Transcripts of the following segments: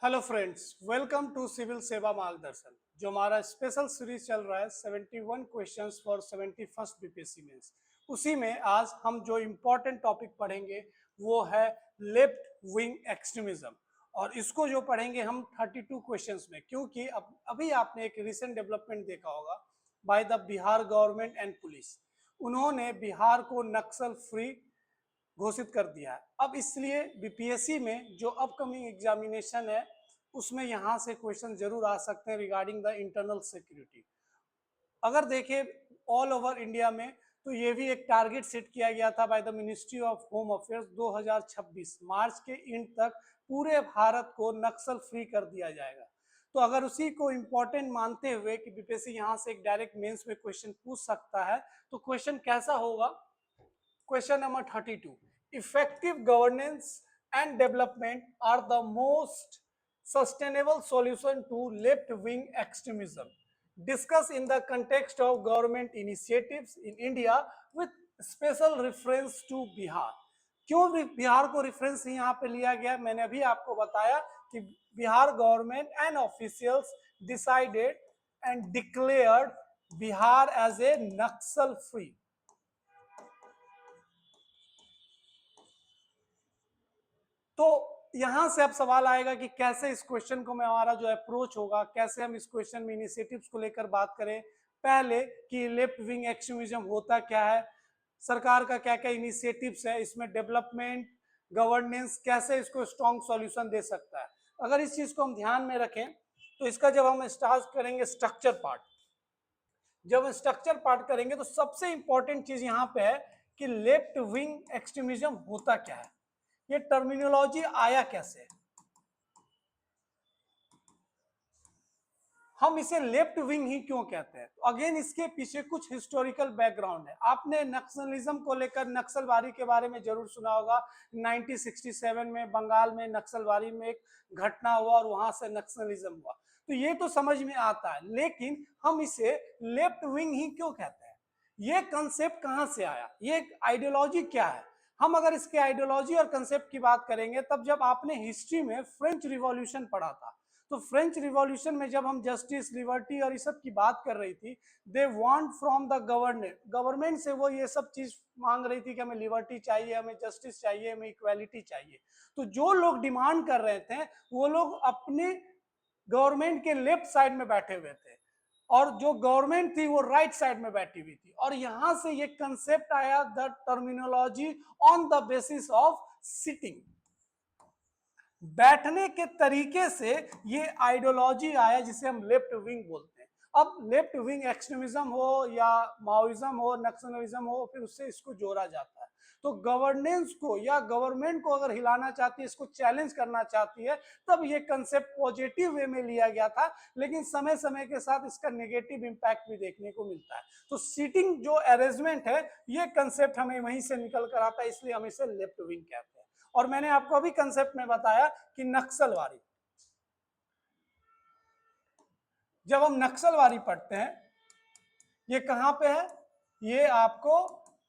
Hello friends, welcome to Civil Seva Margdarshan. जो हमारा special series चल रहा है 71 questions for 71st BPSC mains, उसी में आज हम जो इम्पोर्टेंट टॉपिक पढ़ेंगे वो है लेफ्ट विंग एक्सट्रीमिज्म। और इसको जो पढ़ेंगे हम 32 क्वेश्चंस में, क्योंकि अभी आपने एक रिसेंट डेवलपमेंट देखा होगा by the Bihar government and police. उन्होंने बिहार को नक्सल फ्री घोषित कर दिया है। अब इसलिए बीपीएससी में जो अपकमिंग एग्जामिनेशन है उसमें यहाँ से क्वेश्चन जरूर आ सकते हैं रिगार्डिंग द इंटरनल सिक्योरिटी। अगर देखें ऑल ओवर इंडिया में, तो ये भी एक टारगेट सेट किया गया था by the ministry of home affairs 2026 मार्च के एंड तक पूरे भारत को नक्सल फ्री कर दिया जाएगा। तो अगर उसी को इंपॉर्टेंट मानते हुए कि बीपीएससी यहाँ से एक डायरेक्ट मेंस में क्वेश्चन पूछ सकता है, तो क्वेश्चन कैसा होगा? Question number 32. Effective governance and development are the most sustainable solution to left-wing extremism. Discuss in the context of government initiatives in India with special reference to Bihar. क्यों बिहार को reference यहाँ पे लिया गया? मैंने अभी आपको बताया कि Bihar government and officials decided and declared Bihar as a Naxal free. तो यहां से अब सवाल आएगा कि कैसे इस क्वेश्चन को में हमारा जो अप्रोच होगा, कैसे हम इस क्वेश्चन में इनिशिएटिव्स को लेकर बात करें। पहले कि लेफ्ट विंग एक्सट्रीमिज्म होता क्या है, सरकार का क्या क्या इनिशिएटिव्स है, इसमें डेवलपमेंट गवर्नेंस कैसे इसको स्ट्रॉन्ग सॉल्यूशन दे सकता है। अगर इस चीज को हम ध्यान में रखें तो इसका जब हम स्टार्ट करेंगे स्ट्रक्चर पार्ट, जब स्ट्रक्चर पार्ट करेंगे तो सबसे इंपॉर्टेंट चीज यहां पे है कि लेफ्ट विंग एक्सट्रीमिज्म होता क्या है, ये टर्मिनोलॉजी आया कैसे, हम इसे लेफ्ट विंग ही क्यों कहते हैं। तो अगेन इसके पीछे कुछ हिस्टोरिकल बैकग्राउंड है। आपने नक्सलिज्म को लेकर नक्सलवारी के बारे में जरूर सुना होगा। 1967 में बंगाल में नक्सलवारी में एक घटना हुआ और वहां से नक्सलिज्म हुआ, तो ये तो समझ में आता है, लेकिन हम इसे लेफ्ट विंग ही क्यों कहते हैं? ये कंसेप्ट कहां से आया, ये आइडियोलॉजी क्या है? हम अगर इसके आइडियोलॉजी और कंसेप्ट की बात करेंगे, तब जब आपने हिस्ट्री में फ्रेंच रिवॉल्यूशन पढ़ा था, तो फ्रेंच रिवॉल्यूशन में जब हम जस्टिस लिबर्टी और इस सब की बात कर रही थी, they want from the government से वो ये सब चीज मांग रही थी कि हमें लिबर्टी चाहिए, हमें जस्टिस चाहिए, हमें इक्वालिटी चाहिए। तो जो लोग डिमांड कर रहे थे वो लोग अपने गवर्नमेंट के लेफ्ट साइड में बैठे हुए थे और जो गवर्नमेंट थी वो राइट साइड में बैठी हुई थी, और यहां से ये कंसेप्ट आया the terminology on the basis of sitting. बैठने के तरीके से ये आइडियोलॉजी आया जिसे हम लेफ्ट विंग बोलते हैं। अब लेफ्ट विंग एक्सट्रीमिज्म हो या माओइज्म हो, नक्सलिज्म हो, फिर उससे इसको जोड़ा जाता है। तो गवर्नेंस को या गवर्नमेंट को अगर हिलाना चाहती है, इसको चैलेंज करना चाहती है, तब ये कंसेप्ट पॉजिटिव वे में लिया गया था, लेकिन समय समय के साथ इसका नेगेटिव इंपैक्ट भी देखने को मिलता है। तो सीटिंग जो अरेंजमेंट है, ये कंसेप्ट हमें वहीं से निकल कर आता है, इसलिए हम इसे लेफ्ट विंग कहते हैं। और मैंने आपको अभी कंसेप्ट में बताया कि नक्सलवारी, जब हम नक्सलवारी पढ़ते हैं, ये कहां पे है? ये आपको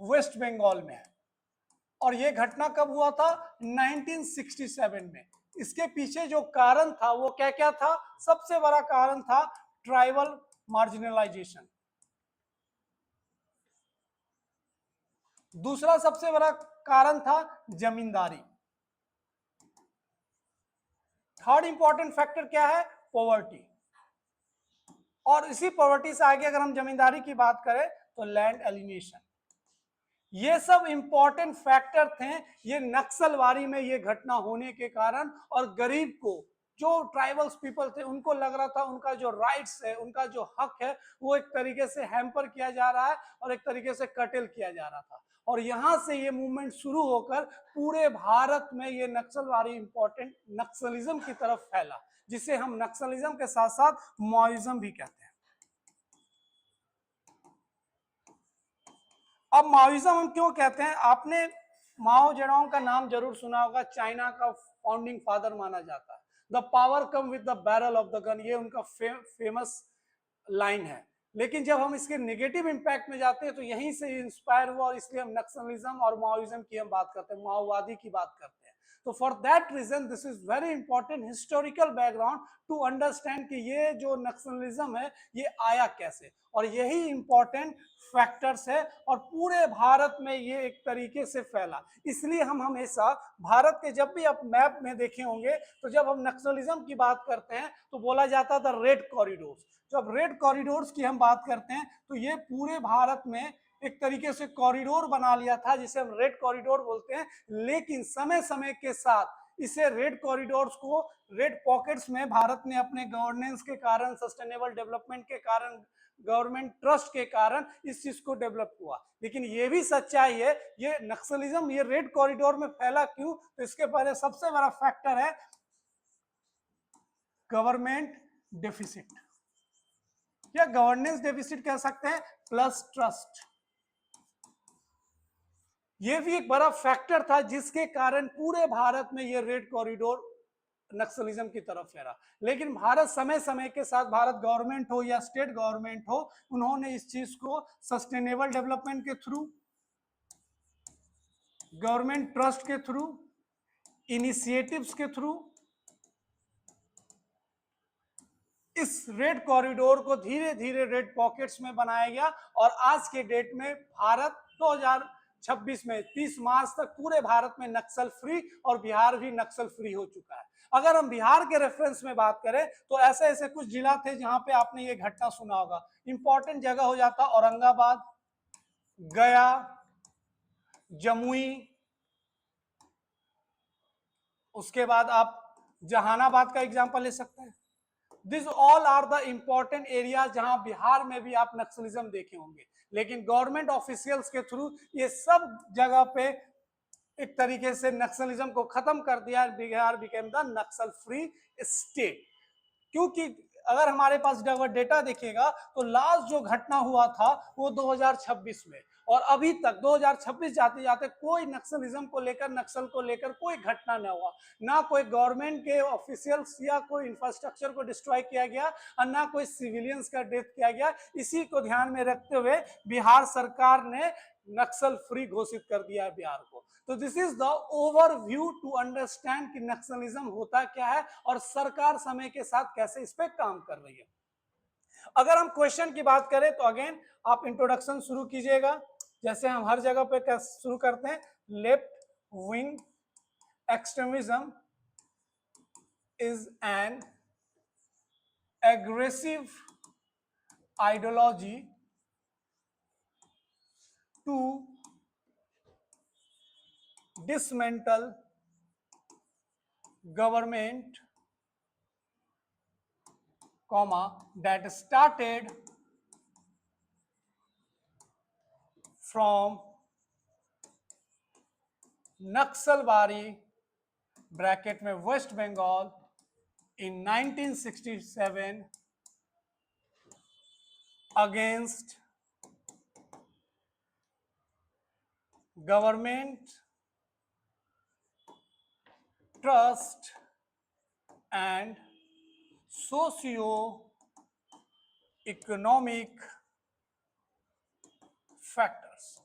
वेस्ट बंगाल में है। और ये घटना कब हुआ था? 1967 में। इसके पीछे जो कारण था वो क्या क्या था? सबसे बड़ा कारण था ट्राइबल मार्जिनलाइजेशन। दूसरा सबसे बड़ा कारण था जमींदारी। थर्ड इंपॉर्टेंट फैक्टर क्या है? पॉवर्टी। और इसी पॉवर्टी से आगे अगर हम जमींदारी की बात करें तो लैंड एलिनेशन। ये सब इंपॉर्टेंट फैक्टर थे ये नक्सलवारी में ये घटना होने के कारण। और गरीब को, जो ट्राइबल्स पीपल थे, उनको लग रहा था उनका जो राइट्स है, उनका जो हक है, वो एक तरीके से हैम्पर किया जा रहा है और एक तरीके से कटेल किया जा रहा था। और यहां से ये मूवमेंट शुरू होकर पूरे भारत में ये नक्सलवारी इंपॉर्टेंट नक्सलिज्म की तरफ फैला, जिसे हम नक्सलिज्म के साथ साथ माओइज्म भी कहते हैं। अब माओइज्म हम क्यों कहते हैं? आपने माओ जेडोंग का नाम जरूर सुना होगा, चाइना का फाउंडिंग फादर माना जाता है। The power come with the barrel of the gun, ये उनका फेमस लाइन है। लेकिन जब हम इसके नेगेटिव इंपैक्ट में जाते हैं तो यहीं से इंस्पायर हुआ, और इसलिए हम नक्सलिज्म और माओइज्म की हम बात करते हैं, माओवादी की बात करते हैं। तो for that reason this is very important historical background to understand कि ये जो नक्सलिज्म है ये आया कैसे, और यही इंपॉर्टेंट फैक्टर्स है और पूरे भारत में ये एक तरीके से फैला। इसलिए हम हमेशा भारत के जब भी आप मैप में देखे होंगे तो जब हम नक्सलिज्म की बात करते हैं तो बोला जाता था रेड कॉरिडोर्स। जब रेड कॉरिडोर्स की हम बात करते हैं तो ये पूरे भारत में एक तरीके से कॉरिडोर बना लिया था जिसे हम रेड कॉरिडोर बोलते हैं। लेकिन समय समय के साथ इसे रेड कॉरिडोर्स को रेड पॉकेट्स में भारत ने अपने गवर्नेंस के कारण, सस्टेनेबल डेवलपमेंट के कारण, गवर्नमेंट ट्रस्ट के कारण इस चीज को डेवलप हुआ। लेकिन ये भी सच्चाई है, ये नक्सलिज्म ये रेड कॉरिडोर में फैला क्यों, तो इसके पहले सबसे बड़ा फैक्टर है गवर्नमेंट डेफिसिट या गवर्नेंस डेफिसिट कह सकते हैं, प्लस ट्रस्ट। ये भी एक बड़ा फैक्टर था जिसके कारण पूरे भारत में ये रेड कॉरिडोर नक्सलिज्म की तरफ फेरा। लेकिन भारत समय समय के साथ, भारत गवर्नमेंट हो या स्टेट गवर्नमेंट हो, उन्होंने इस चीज को सस्टेनेबल डेवलपमेंट के थ्रू, गवर्नमेंट ट्रस्ट के थ्रू, इनिशिएटिव्स के थ्रू इस रेड कॉरिडोर को धीरे धीरे रेड पॉकेट्स में बनाया गया। और आज के डेट में भारत 2026 में 30 मार्च तक पूरे भारत में नक्सल फ्री, और बिहार भी नक्सल फ्री हो चुका है। अगर हम बिहार के रेफरेंस में बात करें तो ऐसे ऐसे कुछ जिला थे जहां पे आपने ये घटना सुना होगा। इंपॉर्टेंट जगह हो जाता औरंगाबाद, गया, जमुई, उसके बाद आप जहानाबाद का एग्जांपल ले सकते हैं। This all are the important area जहां बिहार में भी आप नक्सलिज्म देखे होंगे। लेकिन गवर्नमेंट ऑफिशियल्स के थ्रू ये सब जगह पे एक तरीके से नक्सलिज्म को खत्म कर दिया। Bihar became the Naxal free state. क्योंकि अगर हमारे पास डेटा देखिएगा तो लास्ट जो घटना हुआ था वो 2026 में, और अभी तक 2026 जाते जाते कोई नक्सलिज्म को लेकर, नक्सल को लेकर कोई घटना न हुआ। ना कोई गवर्नमेंट के ऑफिशियल्स या कोई इंफ्रास्ट्रक्चर को डिस्ट्रॉय किया गया, और ना कोई सिविलियंस का डेथ किया गया। इसी को ध्यान में रखते हुए बिहार सरकार ने नक्सल फ्री घोषित कर दिया है बिहार को। तो this is the overview to understand कि नक्सलिज्म होता क्या है और सरकार समय के साथ कैसे इस पे काम कर रही है। अगर हम क्वेश्चन की बात करें तो अगेन आप इंट्रोडक्शन शुरू कीजिएगा, जैसे हम हर जगह पे शुरू करते हैं। Left wing extremism is an aggressive ideology to dismantle government, that started from Naxalbari bracket में West Bengal in 1967 against government trust and socio-economic factors.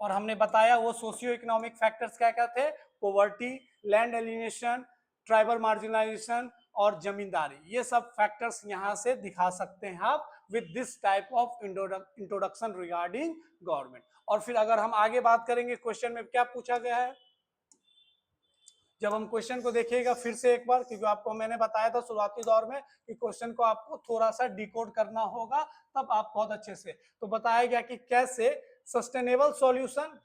और हमने बताया वो सोशियो इकोनॉमिक फैक्टर्स क्या क्या थे? Poverty, land alienation, tribal marginalisation और जमींदारी। ये सब फैक्टर्स यहां से दिखा सकते हैं आप with this type of introduction regarding government. और फिर अगर हम आगे बात करेंगे क्वेश्चन में क्या पूछा गया है, जब हम क्वेश्चन को देखिएगा फिर से एक बार, क्योंकि आपको मैंने बताया था शुरुआती दौर में कि क्वेश्चन को आपको थोड़ा सा डिकोड करना होगा तब आप बहुत अच्छे से। तो बताया गया कि कैसे सस्टेनेबल सॉल्यूशन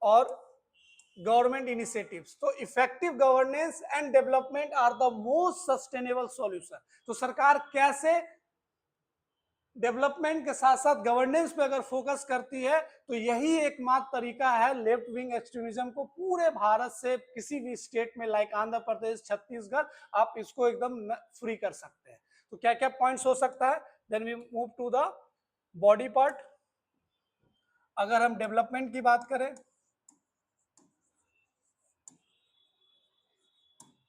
और गवर्नमेंट इनिशिएटिव्स, तो effective governance and development are the most sustainable solution. तो सरकार कैसे डेवलपमेंट के साथ साथ गवर्नेंस पे अगर फोकस करती है तो यही एकमात्र तरीका है लेफ्ट विंग एक्सट्रीमिज्म को पूरे भारत से किसी भी स्टेट में, लाइक आंध्र प्रदेश, छत्तीसगढ़, आप इसको एकदम फ्री कर सकते हैं। तो क्या क्या पॉइंट्स हो सकता है? Then we move to the body part. अगर हम डेवलपमेंट की बात करें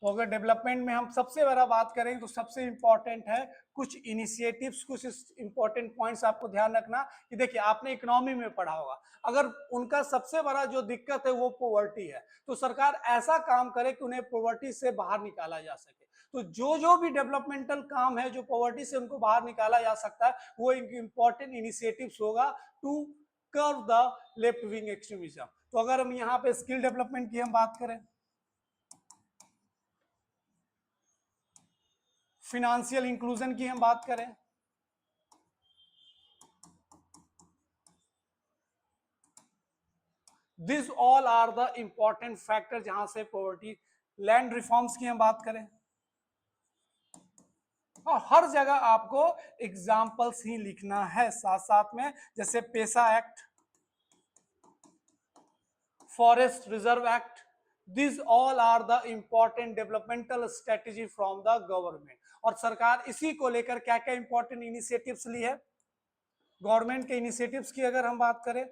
तो अगर डेवलपमेंट में हम सबसे बड़ा बात करें तो सबसे इंपॉर्टेंट है कुछ इनिशिएटिव्स, कुछ इंपॉर्टेंट पॉइंट्स आपको ध्यान रखना कि देखिए आपने इकोनॉमी में पढ़ा होगा, अगर उनका सबसे बड़ा जो दिक्कत है वो पॉवर्टी है, तो सरकार ऐसा काम करे कि उन्हें पॉवर्टी से बाहर निकाला जा सके। तो जो भी डेवलपमेंटल काम है जो पॉवर्टी से उनको बाहर निकाला जा सकता है वो एक इंपॉर्टेंट इनिशिएटिव्स होगा to curb the left wing extremism. तो अगर हम यहाँ पे स्किल डेवलपमेंट की हम बात करें, फिनेंशियल इंक्लूजन की हम बात करें, this all are the important factor जहां से पॉवर्टी, लैंड रिफॉर्म्स की हम बात करें, और हर जगह आपको एग्जाम्पल्स ही लिखना है साथ साथ में, जैसे PESA act, forest reserve act, this all are the important developmental strategy from the government. और सरकार इसी को लेकर क्या क्या इंपॉर्टेंट इनिशिएटिव्स ली है। गवर्नमेंट के इनिशिएटिव्स की अगर हम बात करें,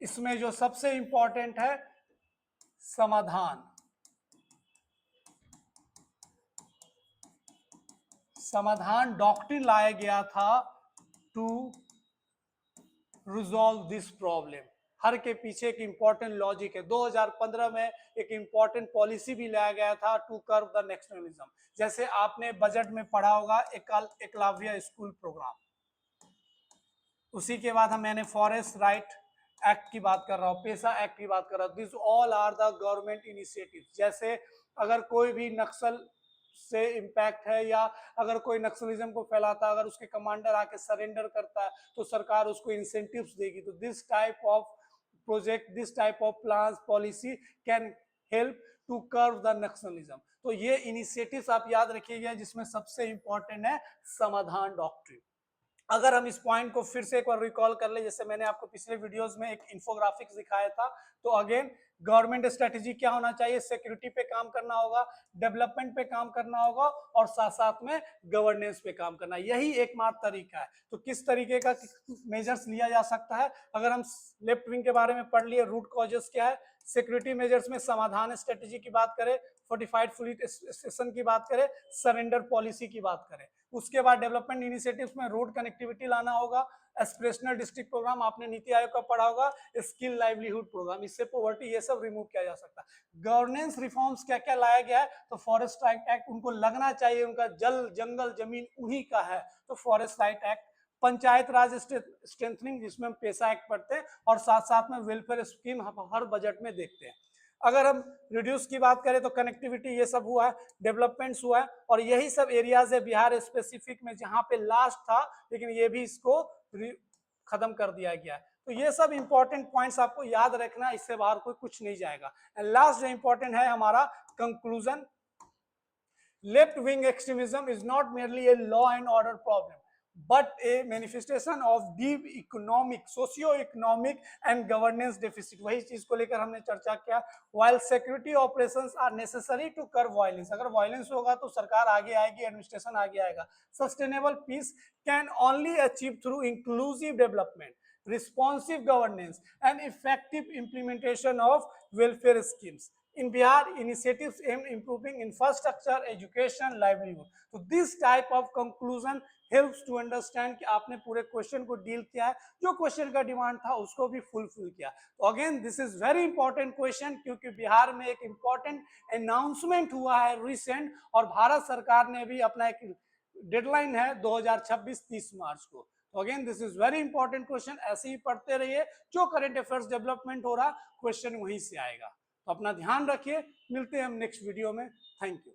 इसमें जो सबसे इंपॉर्टेंट है समाधान, समाधान डॉक्ट्रिन लाया गया था टू रिजॉल्व दिस प्रॉब्लम। हर के पीछे एक इंपॉर्टेंट लॉजिक है। 2015 में एक इंपॉर्टेंट पॉलिसी भी लाया गया था टू कर्व द नेशनलिज्म। जैसे आपने बजट में पढ़ा होगा एकलव्य स्कूल प्रोग्राम, उसी के बाद मैंने फॉरेस्ट राइट एक्ट की बात कर रहा हूँ, पेसा एक्ट की बात कर रहा हूँ। This all are the government initiative. जैसे अगर कोई भी नक्सल से इम्पैक्ट है या अगर कोई नक्सलिज्म को फैलाता है, अगर उसके कमांडर आके सरेंडर करता है तो सरकार उसको इंसेंटिव्स देगी। तो this type of project, this type of plan policy can help to curb the Naxalism. तो ये इनिशिएटिव्स आप याद रखिएगा, जिसमें सबसे इंपॉर्टेंट है समाधान डॉक्ट्रिन। अगर हम इस पॉइंट को फिर से एक बार रिकॉल कर ले, जैसे मैंने आपको पिछले वीडियोस में एक इंफोग्राफिक्स दिखाया था, तो अगेन गवर्नमेंट स्ट्रेटेजी क्या होना चाहिए, सिक्योरिटी पे काम करना होगा, डेवलपमेंट पे काम करना होगा और साथ साथ में गवर्नेंस पे काम करना, यही एकमात्र तरीका है। तो किस तरीके का मेजर्स लिया जा सकता है, अगर हम लेफ्ट विंग के बारे में पढ़ लिए, रूट कॉजेस क्या है, सिक्योरिटी मेजर्स में समाधान स्ट्रेटेजी की बात करें, फोर्टिफाइड फ्लीट स्टेशन की बात करें, सरेंडर पॉलिसी की बात करें, उसके बाद डेवलपमेंट इनिशिएटिव्स में रोड कनेक्टिविटी लाना होगा, एस्पिरेशनल डिस्ट्रिक्ट प्रोग्राम आपने नीति आयोग का पढ़ा होगा, स्किल लाइवलीहुड प्रोग्राम, इससे पॉवर्टी ये सब रिमूव किया जा सकता है। गवर्नेंस रिफॉर्म्स क्या क्या लाया गया है, तो फॉरेस्ट राइट एक्ट, उनको लगना चाहिए उनका जल जंगल जमीन उन्हीं का है, तो फॉरेस्ट राइट एक्ट, पंचायत राज स्ट्रेंथनिंग जिसमें हम पेसा एक्ट पढ़ते हैं, और साथ साथ में वेलफेयर स्कीम हर बजट में देखते हैं। अगर हम रिड्यूस की बात करें तो कनेक्टिविटी, ये सब हुआ है, डेवलपमेंट्स हुआ है, और यही सब एरियाज है बिहार स्पेसिफिक में जहां पे लास्ट था, लेकिन ये भी इसको खत्म कर दिया गया है। तो ये सब इंपॉर्टेंट पॉइंट्स आपको याद रखना, इससे बाहर कोई कुछ नहीं जाएगा। एंड लास्ट जो इंपॉर्टेंट है हमारा conclusion, left wing extremism is not merely a law and order problem but a manifestation of deep economic, socio-economic and governance deficit। वही चीज को लेकर हमने चर्चा किया। while security operations are necessary to curb violence, अगर violence होगा तो सरकार आगे आएगी, एडमिनिस्ट्रेशन आगे आएगा। sustainable peace can only achieve through inclusive development, responsive governance and effective implementation of welfare schemes। In Bihar, initiatives aimed improving infrastructure, education, livelihood। तो this type of conclusion helps to understand कि आपने पूरे question को deal किया है, जो question का demand था उसको भी फुलफिल किया। तो again this is very important question, क्योंकि बिहार में एक इंपॉर्टेंट अनाउंसमेंट हुआ है रिसेंट, और भारत सरकार ने भी अपना एक डेडलाइन है 2026 30 मार्च को। तो again this is very important question, ऐसे ही पढ़ते रहिए, जो करंट अफेयर्स डेवलपमेंट हो रहा क्वेश्चन वहीं से आएगा। तो अपना ध्यान रखिए, मिलते हैं हम नेक्स्ट वीडियो में। Thank you.